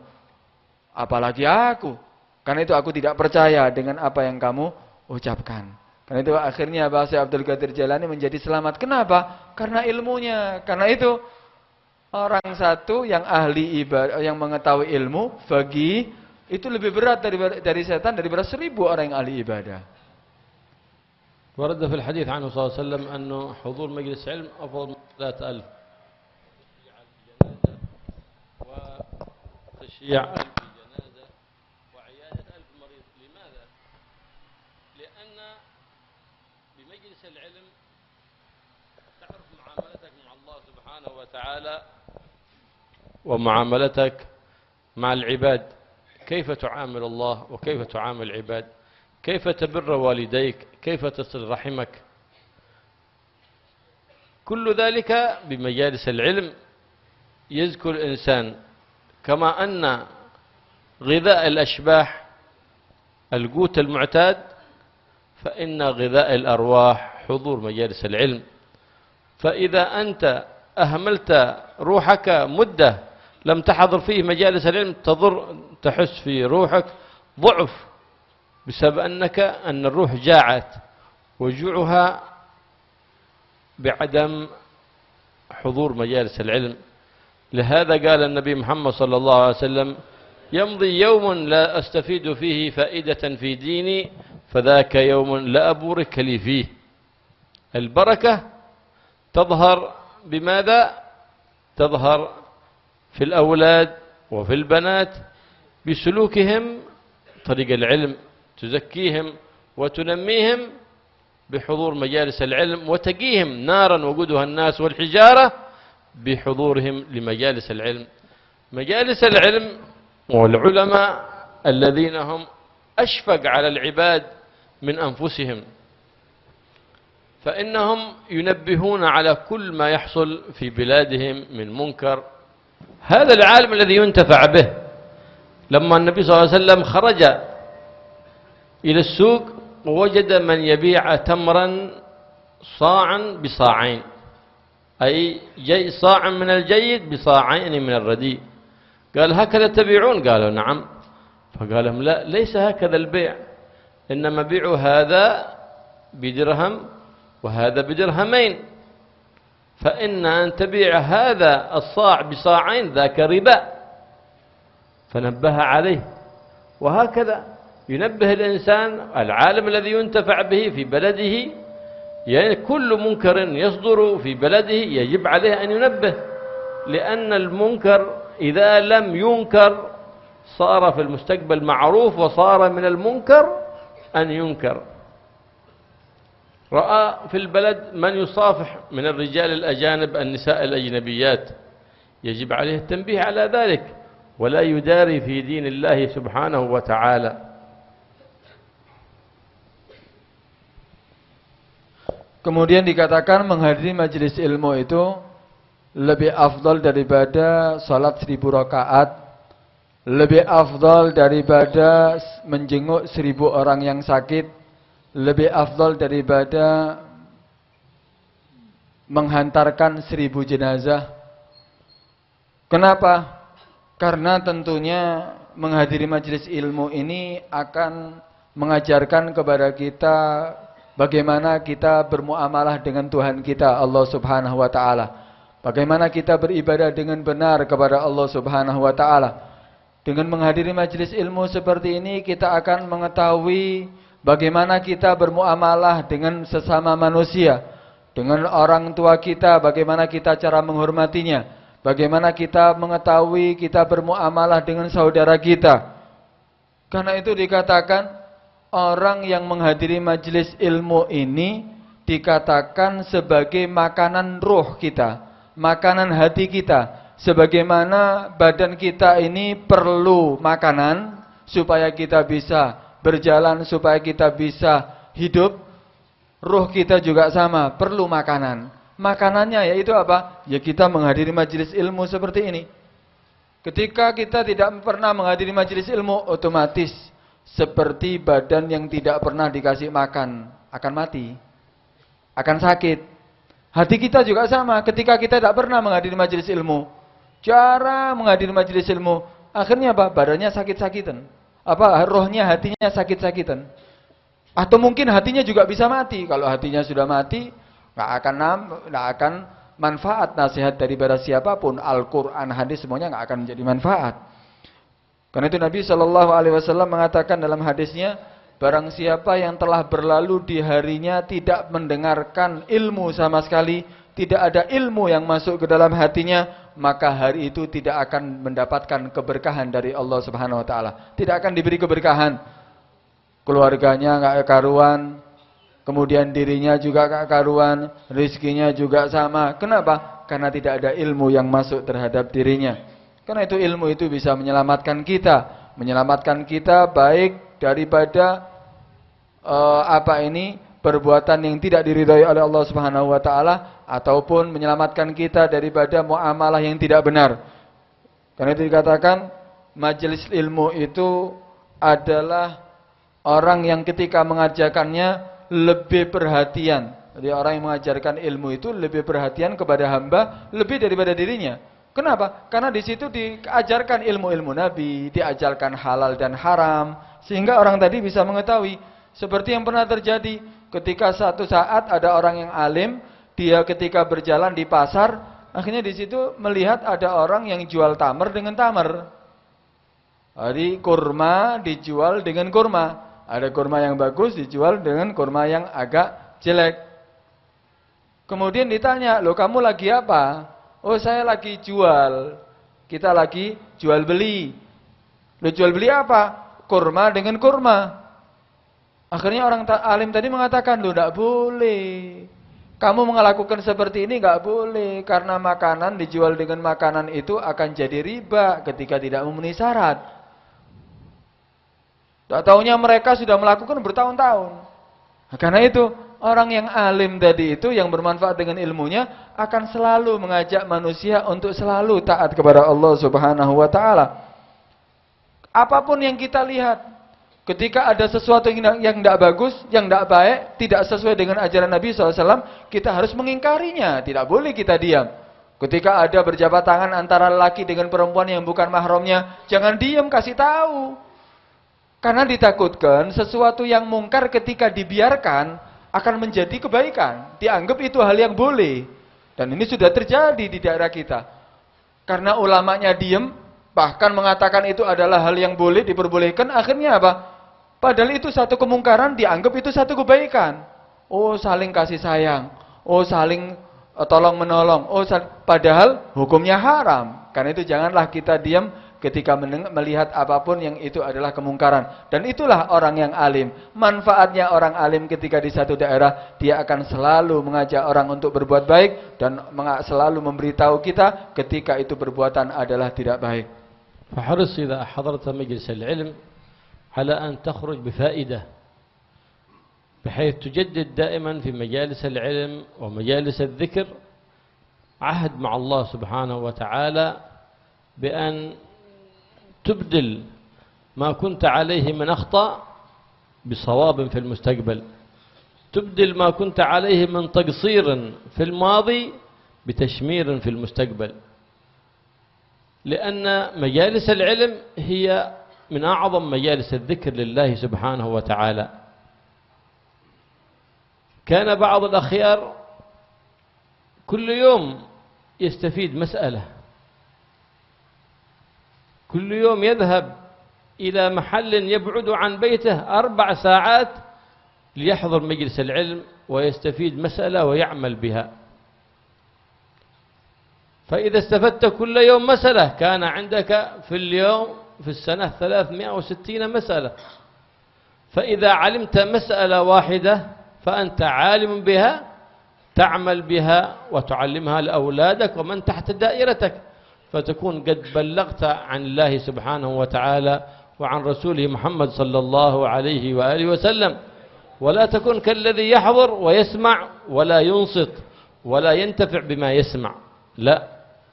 Apalagi aku. Karena itu aku tidak percaya dengan apa yang kamu ucapkan. Karena itu akhirnya Syekh Abdul Qadir Jailani menjadi selamat. Kenapa? Karena ilmunya. Karena itu orang satu yang ahli ibadah, yang mengetahui ilmu, faqih, itu lebih berat dari setan daripada 1000 orang yang ahli ibadah. ورد في الحديث عنه صلى الله عليه وسلم أنه حضور مجلس علم أفضل من 3000 وتشييع 1000 جنازة وعيادة 1000 مريض. لماذا؟ لأن بمجلس العلم تعرف معاملتك مع الله سبحانه وتعالى ومعاملتك مع العباد، كيف تعامل الله وكيف تعامل العباد، كيف تبر والديك، كيف تصل رحمك. كل ذلك بمجالس العلم يذكر الإنسان. كما أن غذاء الأشباح القوت المعتاد، فإن غذاء الأرواح حضور مجالس العلم. فإذا أنت أهملت روحك مدة لم تحضر فيه مجالس العلم تحس في روحك ضعف، بسبب أن الروح جاعت، وجوعها بعدم حضور مجالس العلم. لهذا قال النبي محمد صلى الله عليه وسلم: يمضي يوم لا أستفيد فيه فائدة في ديني فذاك يوم لا أبورك لي فيه. البركة تظهر بماذا؟ تظهر في الأولاد وفي البنات بسلوكهم طريق العلم، تزكيهم وتنميهم بحضور مجالس العلم، وتقيهم نارا وقودها الناس والحجارة بحضورهم لمجالس العلم. مجالس العلم والعلماء الذين هم أشفق على العباد من أنفسهم، فإنهم ينبهون على كل ما يحصل في بلادهم من منكر. هذا العالم الذي ينتفع به. لما النبي صلى الله عليه وسلم خرج إلى السوق ووجد من يبيع تمرا صاعا بصاعين، أي صاع من الجيد بصاعين من الرديء. قال: هكذا تبيعون؟ قالوا: نعم. فقال لهم: لا، ليس هكذا البيع، إنما بيعوا هذا بدرهم وهذا بدرهمين، فإن أن تبيع هذا الصاع بصاعين ذاك ربا. فنبه عليه. وهكذا ينبه الإنسان العالم الذي ينتفع به في بلده، يعني كل منكر يصدر في بلده يجب عليه أن ينبه، لأن المنكر إذا لم ينكر صار في المستقبل معروف، وصار من المنكر أن ينكر. رأى في البلد من يصافح من الرجال الأجانب النساء الأجنبيات، يجب عليه التنبيه على ذلك، ولا يداري في دين الله سبحانه وتعالى. Kemudian dikatakan menghadiri majelis ilmu itu lebih afdal daripada salat 1000 rakaat, lebih afdal daripada menjenguk 1000 orang yang sakit, lebih afdal daripada menghantarkan 1000 jenazah. Kenapa? Karena tentunya menghadiri majelis ilmu ini akan mengajarkan kepada kita bagaimana kita bermuamalah dengan Tuhan kita, Allah Subhanahu wa taala. Bagaimana kita beribadah dengan benar kepada Allah Subhanahu wa taala. Dengan menghadiri majelis ilmu seperti ini, kita akan mengetahui bagaimana kita bermuamalah dengan sesama manusia, dengan orang tua kita, bagaimana kita cara menghormatinya, bagaimana kita mengetahui kita bermuamalah dengan saudara kita. Karena itu dikatakan orang yang menghadiri majelis ilmu ini dikatakan sebagai makanan ruh kita, makanan hati kita. Sebagaimana badan kita ini perlu makanan supaya kita bisa berjalan, supaya kita bisa hidup, ruh kita juga sama, perlu makanan. Makanannya yaitu apa? Ya kita menghadiri majelis ilmu seperti ini. Ketika kita tidak pernah menghadiri majelis ilmu, otomatis seperti badan yang tidak pernah dikasih makan, akan mati, akan sakit. Hati kita juga sama, ketika kita tidak pernah menghadiri majelis ilmu, cara menghadiri majelis ilmu, akhirnya apa? Badannya sakit-sakitan. Rohnya, hatinya sakit-sakitan. Atau mungkin hatinya juga bisa mati. Kalau hatinya sudah mati, nggak akan manfaat nasihat daripada siapapun. Al-Quran, hadis semuanya nggak akan menjadi manfaat. Karena itu Nabi Shallallahu Alaihi Wasallam mengatakan dalam hadisnya, barang siapa yang telah berlalu di harinya tidak mendengarkan ilmu sama sekali, tidak ada ilmu yang masuk ke dalam hatinya, maka hari itu tidak akan mendapatkan keberkahan dari Allah Subhanahu Wa Taala. Tidak akan diberi keberkahan. Keluarganya nggak karuan, kemudian dirinya juga nggak karuan, rizkinya juga sama. Kenapa? Karena tidak ada ilmu yang masuk terhadap dirinya. Karena itu ilmu itu bisa menyelamatkan kita baik daripada perbuatan yang tidak diridhai oleh Allah Subhanahu Wa Taala, ataupun menyelamatkan kita daripada muamalah yang tidak benar. Karena itu dikatakan majelis ilmu itu adalah orang yang ketika mengajarkannya lebih perhatian. Jadi orang yang mengajarkan ilmu itu lebih perhatian kepada hamba lebih daripada dirinya. Kenapa? Karena di situ diajarkan ilmu-ilmu Nabi, diajarkan halal dan haram, sehingga orang tadi bisa mengetahui. Seperti yang pernah terjadi ketika satu saat ada orang yang alim, dia ketika berjalan di pasar, akhirnya di situ melihat ada orang yang jual tamar dengan tamar. Jadi kurma dijual dengan kurma. Ada kurma yang bagus dijual dengan kurma yang agak jelek. Kemudian ditanya, loh kamu lagi apa? Oh saya lagi jual. Kita lagi jual beli. Loh jual beli apa? Kurma dengan kurma. Akhirnya orang alim tadi mengatakan, loh tidak boleh. Kamu melakukan seperti ini nggak boleh. Karena makanan dijual dengan makanan itu akan jadi riba ketika tidak memenuhi syarat. Tak taunya mereka sudah melakukan bertahun-tahun. Nah, karena itu orang yang alim tadi itu yang bermanfaat dengan ilmunya akan selalu mengajak manusia untuk selalu taat kepada Allah Subhanahu Wa Taala. Apapun yang kita lihat, ketika ada sesuatu yang tidak bagus, yang tidak baik, tidak sesuai dengan ajaran Nabi SAW, kita harus mengingkarinya. Tidak boleh kita diam. Ketika ada berjabat tangan antara lelaki dengan perempuan yang bukan mahramnya, jangan diam, kasih tahu. Karena ditakutkan sesuatu yang mungkar ketika dibiarkan akan menjadi kebaikan. Dianggap itu hal yang boleh. Dan ini sudah terjadi di daerah kita. Karena ulamanya diam, bahkan mengatakan itu adalah hal yang boleh, diperbolehkan, akhirnya apa? Padahal itu satu kemungkaran, dianggap itu satu kebaikan. Oh saling kasih sayang, oh saling tolong menolong, padahal hukumnya haram. Karena itu janganlah kita diam ketika melihat apapun yang itu adalah kemungkaran. Dan itulah orang yang alim. Manfaatnya orang alim ketika di satu daerah, dia akan selalu mengajak orang untuk berbuat baik dan selalu memberitahu kita ketika itu perbuatan adalah tidak baik. فحرص إذا حضرت مجلس العلم على أن تخرج بفائدة بحيث تجدد دائما في مجالس العلم ومجالس الذكر عهد مع الله سبحانه وتعالى بأن تبدل ما كنت عليه من أخطاء بصواب في المستقبل، تبدل ما كنت عليه من تقصير في الماضي بتشمير في المستقبل، لأن مجالس العلم هي من أعظم مجالس الذكر لله سبحانه وتعالى. كان بعض الأخيار كل يوم يستفيد مسألة، كل يوم يذهب إلى محل يبعد عن بيته 4 ساعات ليحضر مجلس العلم ويستفيد مسألة ويعمل بها. فإذا استفدت كل يوم مسألة كان عندك في اليوم في السنة 360 مسألة. فإذا علمت مسألة واحدة فأنت عالم بها تعمل بها وتعلمها لأولادك ومن تحت دائرتك، فتكون قد بلغت عن الله سبحانه وتعالى وعن رسوله محمد صلى الله عليه وآله وسلم. ولا تكن كالذي يحضر ويسمع ولا ينصت ولا ينتفع بما يسمع، لا،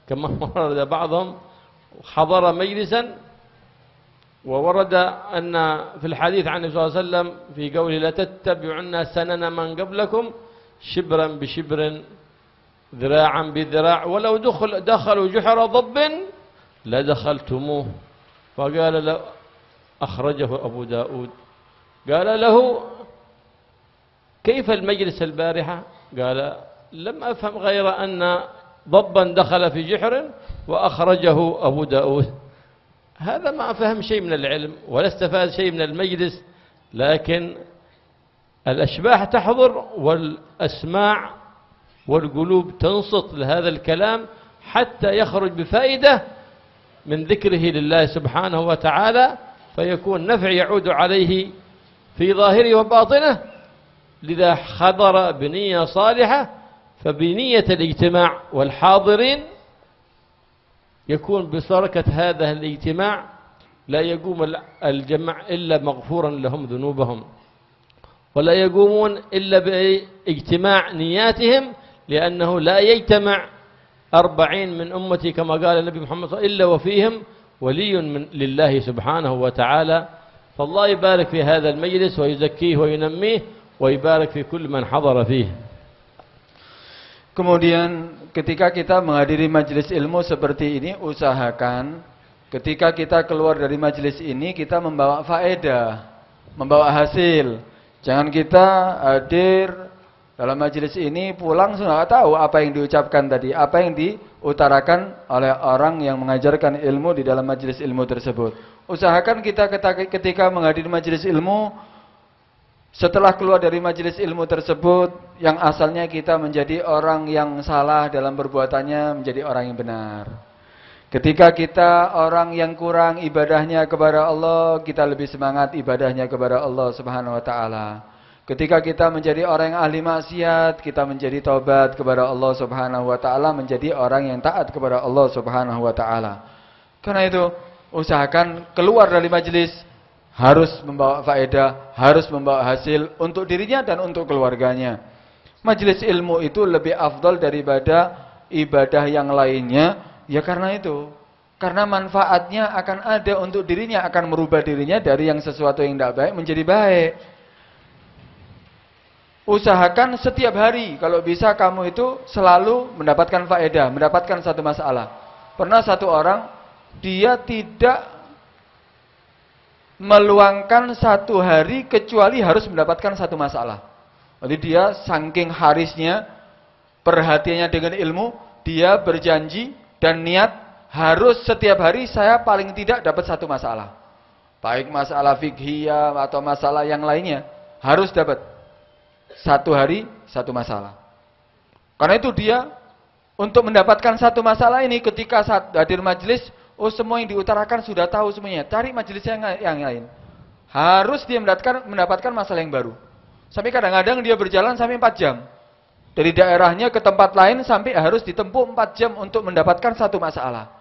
كما ورد بعضهم حضر مجلسا وورد أن في الحديث عن النبي صلى الله عليه وسلم في قوله لا تتبعن سنن من قبلكم شبرا بشبر ذراعا بذراع ولو دخلوا جحر ضب لدخلتموه. فقال له، أخرجه أبو داود، قال له كيف المجلس البارحة؟ قال لم أفهم غير أن ضبا دخل في جحر وأخرجه أبو داود. هذا ما فهم شيء من العلم ولا استفاد شيء من المجلس، لكن الأشباح تحضر والأسماع والقلوب تنصت لهذا الكلام حتى يخرج بفائدة من ذكره لله سبحانه وتعالى، فيكون نفع يعود عليه في ظاهره وباطنه. لذا حضر بنية صالحة، فبنية الاجتماع والحاضرين يكون ببركة هذا الاجتماع لا يقوم الجمع إلا مغفورا لهم ذنوبهم، ولا يقومون إلا باجتماع نياتهم، لأنه لا يجتمع 40 من أمتي كما قال النبي محمد صلى الله عليه وسلم إلا وفيهم ولي من لله سبحانه وتعالى. فالله يبارك في هذا المجلس ويزكيه وينميه ويبارك في كل من حضر فيه. Kemudian ketika kita menghadiri majelis ilmu seperti ini, usahakan ketika kita keluar dari majelis ini kita membawa faedah, membawa hasil. Jangan kita hadir dalam majelis ini pulang sudah tahu apa yang diucapkan tadi, apa yang diutarakan oleh orang yang mengajarkan ilmu di dalam majelis ilmu tersebut. Usahakan kita ketika menghadiri majelis ilmu, setelah keluar dari majelis ilmu tersebut, yang asalnya kita menjadi orang yang salah dalam perbuatannya menjadi orang yang benar. Ketika kita orang yang kurang ibadahnya kepada Allah, kita lebih semangat ibadahnya kepada Allah Subhanahu wa taala. Ketika kita menjadi orang yang ahli maksiat, kita menjadi taubat kepada Allah Subhanahu wa taala, menjadi orang yang taat kepada Allah Subhanahu wa taala. Karena itu, usahakan keluar dari majelis harus membawa faedah, harus membawa hasil untuk dirinya dan untuk keluarganya. Majelis ilmu itu lebih afdal daripada ibadah yang lainnya, ya karena itu. Karena manfaatnya akan ada untuk dirinya, akan merubah dirinya dari yang sesuatu yang tidak baik menjadi baik. Usahakan setiap hari, kalau bisa kamu itu selalu mendapatkan faedah, mendapatkan satu masalah. Pernah satu orang, dia tidak meluangkan satu hari kecuali harus mendapatkan satu masalah. Jadi dia saking harisnya, perhatiannya dengan ilmu, dia berjanji dan niat harus setiap hari saya paling tidak dapat satu masalah. Baik masalah fiqhiyah atau masalah yang lainnya, harus dapat satu hari satu masalah. Karena itu dia untuk mendapatkan satu masalah ini ketika saat hadir majelis, oh semua yang diutarakan sudah tahu semuanya. Cari majelis yang lain. Harus dia mendapatkan masalah yang baru. Sampai kadang-kadang dia berjalan sampai 4 jam. Dari daerahnya ke tempat lain sampai harus ditempuh 4 jam untuk mendapatkan satu masalah.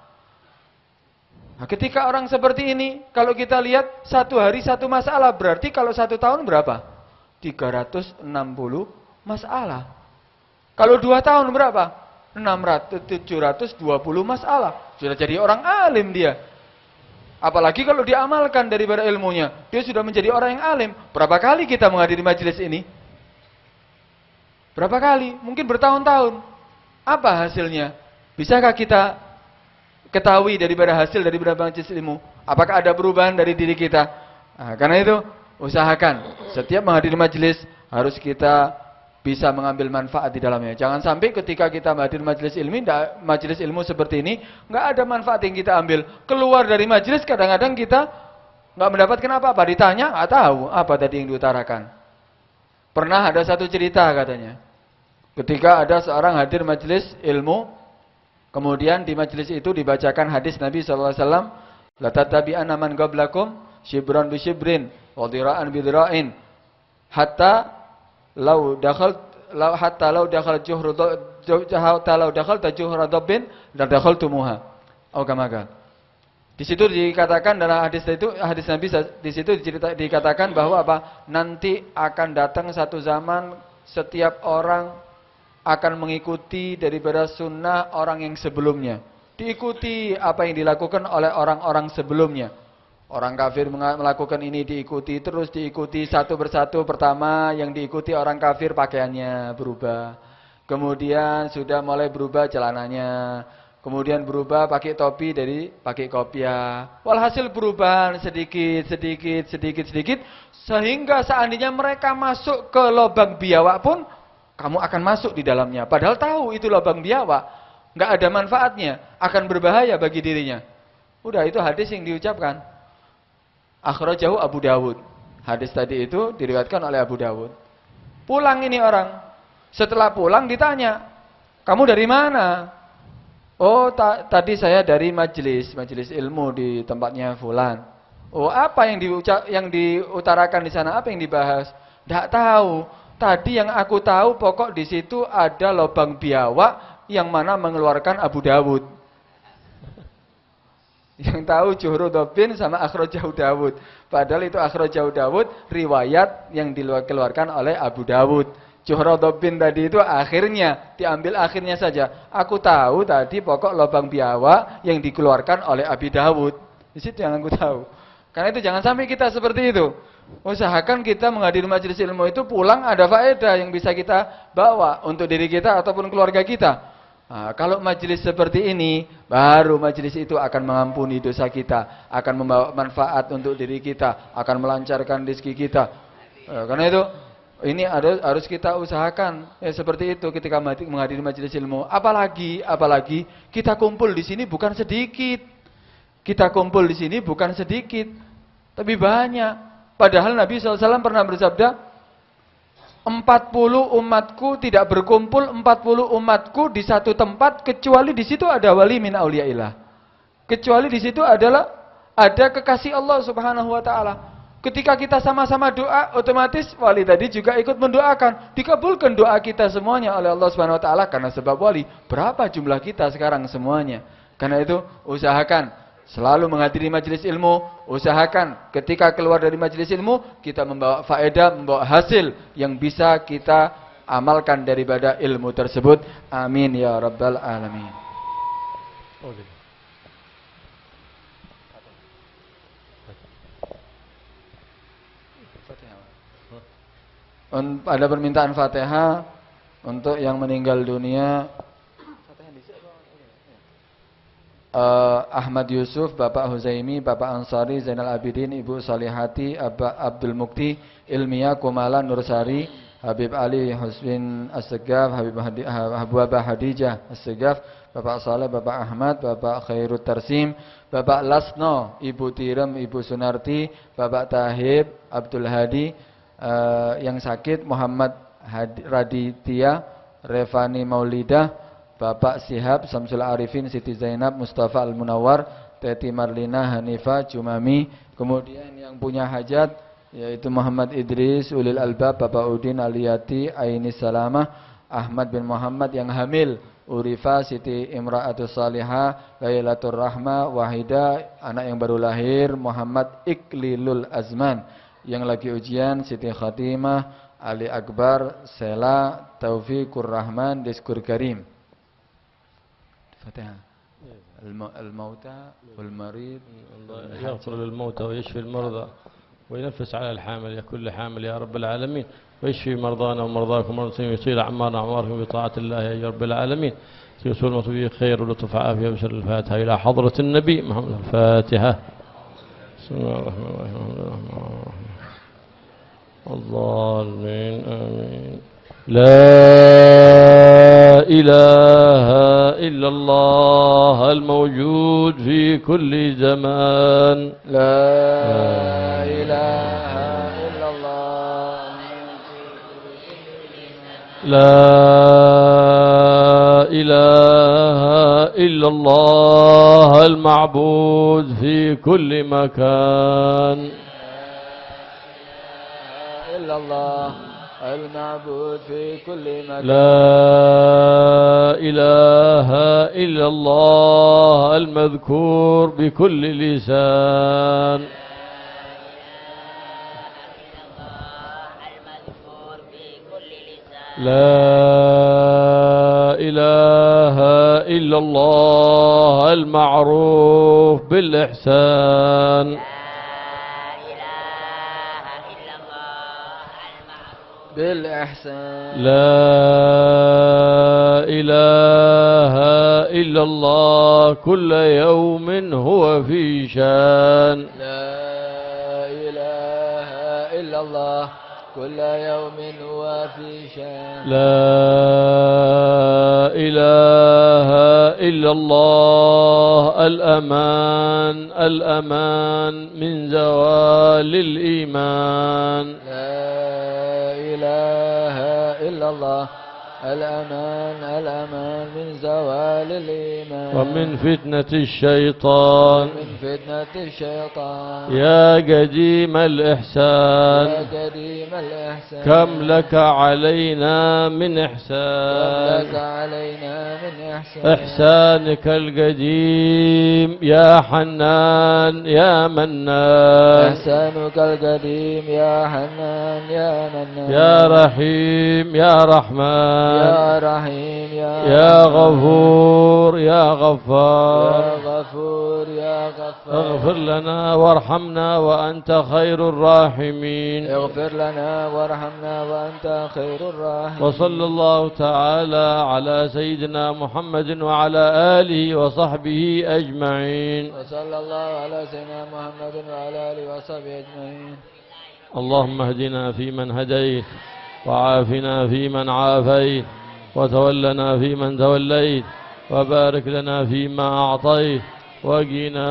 Nah, ketika orang seperti ini, kalau kita lihat satu hari satu masalah, berarti kalau 1 tahun berapa? 360 masalah. Kalau 2 tahun berapa? 720 masalah. Sudah jadi orang alim dia. Apalagi kalau diamalkan daripada ilmunya, dia sudah menjadi orang yang alim. Berapa kali kita menghadiri majelis ini? Berapa kali? Mungkin bertahun-tahun. Apa hasilnya? Bisakah kita ketahui daripada hasil daripada majelis ilmu? Apakah ada perubahan dari diri kita? Nah, karena itu usahakan setiap menghadiri majelis harus kita bisa mengambil manfaat di dalamnya. Jangan sampai ketika kita hadir majelis ilmu seperti ini, nggak ada manfaat yang kita ambil. Keluar dari majelis kadang-kadang kita nggak mendapatkan apa-apa. Ditanya nggak tahu apa tadi yang diutarakan. Pernah ada satu cerita katanya. Ketika ada seorang hadir majelis ilmu, kemudian di majelis itu dibacakan hadis Nabi SAW, la tattabi'anna man qablakum shibran bi shibrin wa dhira'an bi dhira'in hatta law dakhal juhra dabbin dan dakhaltumuha. Kama qala. Di situ dikatakan dalam hadis Nabi di situ dikatakan bahwa apa? Nanti akan datang satu zaman setiap orang akan mengikuti daripada sunnah orang yang sebelumnya. Diikuti apa yang dilakukan oleh orang-orang sebelumnya. Orang kafir melakukan ini diikuti, terus diikuti satu persatu. Pertama yang diikuti orang kafir pakaiannya berubah. Kemudian sudah mulai berubah celananya. kemudian berubah pakai topi dari pakai kopiah. Walhasil perubahan sedikit, sehingga seandainya mereka masuk ke lubang biawak pun, kamu akan masuk di dalamnya. Padahal tahu itu lubang biawak, nggak ada manfaatnya, akan berbahaya bagi dirinya. Udah, itu hadis yang diucapkan. Akhrajahu Abu Dawud. Hadis tadi itu diriwayatkan oleh Abu Dawud. Pulang ini orang. Setelah pulang ditanya, kamu dari mana? Oh, tadi saya dari majelis ilmu di tempatnya fulan. Oh, apa yang diutarakan di sana? Apa yang dibahas? Tidak tahu. Tadi yang aku tahu pokok di situ ada lubang biawak yang mana mengeluarkan Abu Dawud. Yang tahu Juhruddin sama akhrajahu Dawud. Padahal itu akhrajahu Dawud riwayat yang dikeluarkan oleh Abu Dawud. Juhruddin tadi itu akhirnya, diambil akhirnya saja. Aku tahu tadi pokok lubang biawak yang dikeluarkan oleh Abi Dawud. Di situ yang aku tahu. Karena itu jangan sampai kita seperti itu. Usahakan kita menghadiri majelis ilmu itu pulang ada faedah yang bisa kita bawa untuk diri kita ataupun keluarga kita. Nah, kalau majelis seperti ini, baru majelis itu akan mengampuni dosa kita, akan membawa manfaat untuk diri kita, akan melancarkan rezeki kita. Karena itu, ini harus kita usahakan seperti itu ketika menghadiri majelis ilmu. Apalagi kita kumpul di sini bukan sedikit. Kita kumpul di sini bukan sedikit, tapi banyak. Padahal Nabi SAW pernah bersabda, 40 umatku tidak berkumpul, 40 umatku di satu tempat, kecuali di situ ada wali min auliyaillah. Kecuali di situ ada kekasih Allah Subhanahu wa taala. Ketika kita sama-sama doa, otomatis wali tadi juga ikut mendoakan. Dikabulkan doa kita semuanya oleh Allah Subhanahu wa taala karena sebab wali. Berapa jumlah kita sekarang semuanya? Karena itu usahakan selalu menghadiri majelis ilmu, usahakan ketika keluar dari majelis ilmu kita membawa faedah, membawa hasil yang bisa kita amalkan daripada ilmu tersebut. Amin ya rabbal alamin. Ada permintaan Fatihah untuk yang meninggal dunia. Ahmad Yusuf, Bapak Huzaimi, Bapak Ansari, Zainal Abidin, Ibu Salihati, Abdul Mukti, Ilmiah, Kumala, Nursari, Habib Ali Husbin As-Segaf, Habib Hadijah As-Segaf, Bapak Saleh, Bapak Ahmad, Bapak Khairut Tarsim, Bapak Lasno, Ibu Tirem, Ibu Sunarti, Bapak Tahib, Abdul Hadi, yang sakit Muhammad Raditya, Revani Maulidah, Bapak Sihab, Samsul Arifin, Siti Zainab, Mustafa Al-Munawar, Teti Marlina, Hanifah, Jumami. Kemudian yang punya hajat yaitu Muhammad Idris, Ulil Albab, Bapak Udin, Aliyati, Aini Salamah, Ahmad bin Muhammad yang hamil, Urifa, Siti Imra'atus Salihah, Lailatul Rahmah, Wahida, anak yang baru lahir, Muhammad Iklilul Azman, yang lagi ujian, Siti Khatimah, Ali Akbar, Sela, Taufiqur Rahman, Diskur Karim. الموتى والمريض يغفر للموتى ويشفي المرضى وينفس على الحامل يا كل حامل يا رب العالمين ويشفي مرضانا ومرضاكم ومرضاكم ويصير أعمارنا أعماركم بطاعة الله يا رب العالمين يسول المطوي خير ولطف عافية وبشر الفاتحة إلى حضرة النبي محمد الفاتحة بسم الله الرحمن الرحيم الضالين آمين لا إله إلا الله الموجود في كل زمان لا إله إلا الله لا إله إلا الله المعبود في كل مكان إلا الله المعبود في كل مكان لا إله إلا الله المذكور بكل لسان لا إله إلا الله المعروف بالإحسان بالإحسان لا إله إلا الله كل يوم هو في شان لا إله إلا الله كل يوم هو في شان لا إله إلا الله الأمان الأمان من زوال الإيمان لا إله إلا الله الأمان الأمان من زوال الإيمان ومن فتنة الشيطان من فتنة الشيطان يا قديم الإحسان يا قديم الإحسان كم لك علينا من كم إحسان لك علينا من إحسان إحسانك القديم يا حنان يا منان إحسانك القديم يا حنان يا منان يا رحيم يا رحمن يا رحيم يا غفور يا غفار يا غفور يا غفار اغفر لنا وارحمنا وأنت خير الراحمين اغفر لنا وارحمنا وأنت خير الراحمين وصلى الله تعالى على سيدنا محمد وعلى آله وصحبه أجمعين وصلى الله على سيدنا محمد وعلى آله وصحبه أجمعين اللهم اهدنا فيمن هديت وعافنا فيمن عافيت وتولنا فيمن توليت وبارك لنا فيما أعطيت وقنا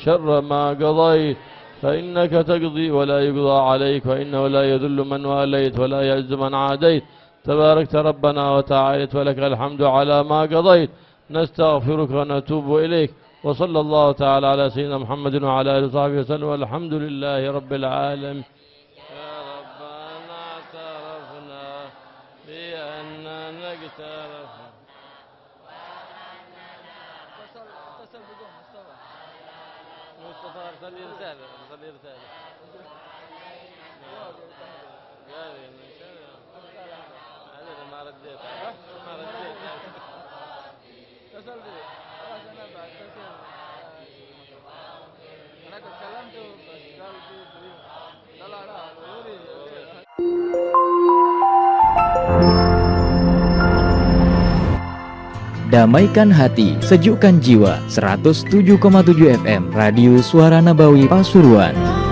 شر ما قضيت فإنك تقضي ولا يقضى عليك وإنه لا يذل من واليت ولا يعز من عاديت تباركت ربنا وتعاليت ولك الحمد على ما قضيت نستغفرك ونتوب إليك وصلى الله تعالى على سيدنا محمد وعلى آله وصحبه وسلم والحمد لله رب العالمين يا ربنا اعترفنا بأننا اقترفنا اتصل بكم مصطفى ارسل لي رسالة أنا ما رديت اتصل بي خلاص أنا بعد كثير أنا كنت كلمته بس قال في لا يوري Damaikan hati, sejukkan jiwa. 107,7 FM Radio Suara Nabawi Pasuruan.